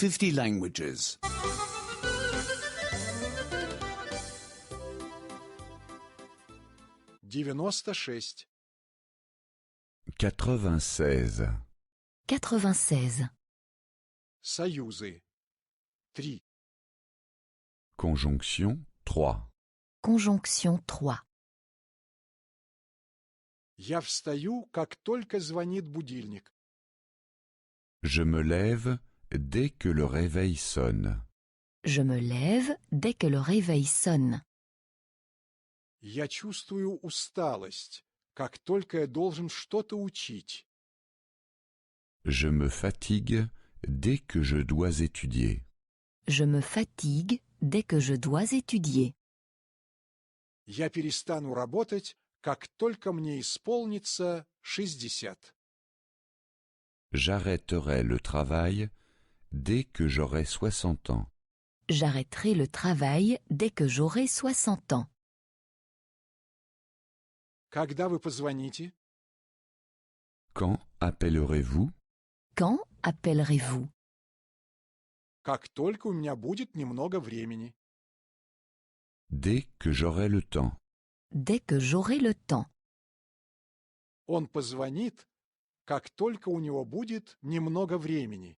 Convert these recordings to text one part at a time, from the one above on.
50 languages. 96. 96. 96. Союзы. 3. Conjonction 3. Conjonction 3. Я встаю, как только звонит будильник. Je me lève dès que le réveil sonne. Je me lève dès que le réveil sonne. Я чувствую усталость, как только я должен что-то учить. Je me fatigue dès que je dois étudier. Je me fatigue dès que je dois étudier. Я перестану работать, как только мне исполнится 60. J'arrêterai le travail dès que j'aurai 60 ans. J'arrêterai le travail dès que j'aurai 60 ans. Когда вы позвоните? Quand appellerez-vous? Quand appellerez-vous? Как только у меня будет немного времени. Dès que j'aurai le temps. Dès que j'aurai le temps. Он позвонит, как только у него будет немного времени.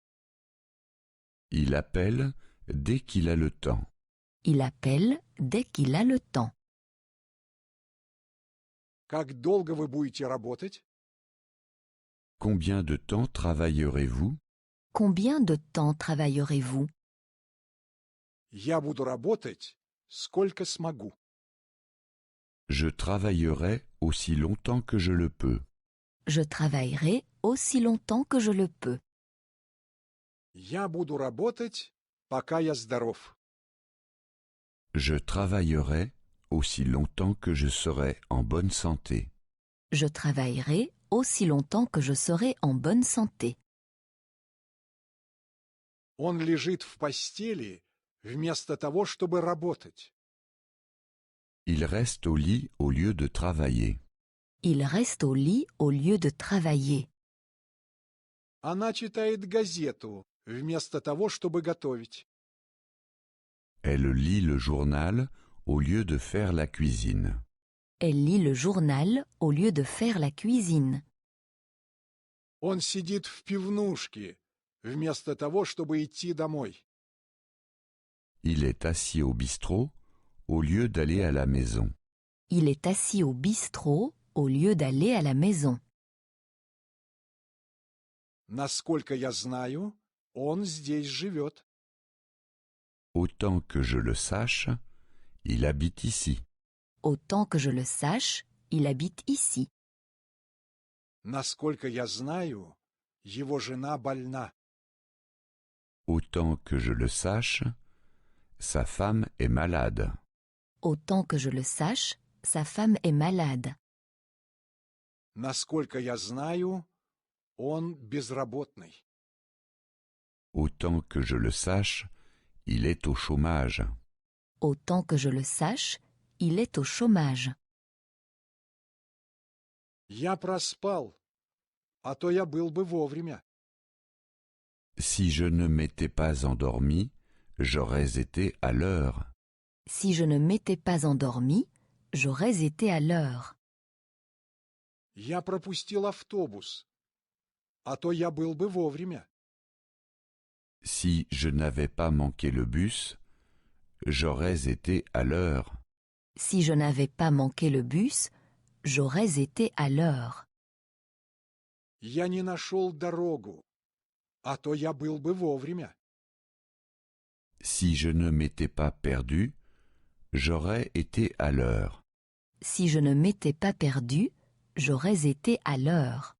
Il appelle dès qu'il a le temps. Il appelle dès qu'il a le temps. Как долго вы будете работать? Combien de temps travaillerez-vous? Combien de temps travaillerez-vous? Я буду работать, сколько смогу. Je travaillerai aussi longtemps que je le peux. Je travaillerai aussi longtemps que je le peux. Я буду работать, пока я здоров. Je travaillerai aussi longtemps que je serai en bonne santé. Je travaillerai aussi longtemps que je serai en bonne santé. Он лежит в постели вместо того, чтобы работать. Il reste au lit au lieu de travailler. Il reste au lit au lieu de travailler. Она читает газету вместо того, чтобы готовить. Elle lit le journal au lieu de faire la cuisine. Elle lit le journal au lieu de faire la cuisine. Он сидит в пивнушке вместо того, чтобы идти домой. Il est assis au bistrot au lieu d'aller à la maison. Il est assis au bistrot au lieu d'aller à la maison. Насколько я знаю, он здесь живет. Autant que je le sache, il habite ici. Autant que je le sache, il habite ici. Насколько я знаю, его жена больна. Autant que je le sache, sa femme est malade. Autant que je le sache, sa femme est malade. Насколько я знаю, он безработный. Autant que je le sache, il est au chômage. Autant que je le sache, il est au chômage. Я проспал, а то я был бы вовремя. Si je ne m'étais pas endormi, j'aurais été à l'heure. Si je ne m'étais pas endormi, j'aurais été à l'heure. Я пропустил автобус, а то я был бы вовремя. Si je n'avais pas manqué le bus, j'aurais été à l'heure. Si je n'avais pas manqué le bus, j'aurais été à l'heure. Я не нашел дорогу, а то я был бы вовремя. Si je ne m'étais pas perdu, j'aurais été à l'heure. Si je ne m'étais pas perdu, j'aurais été à l'heure.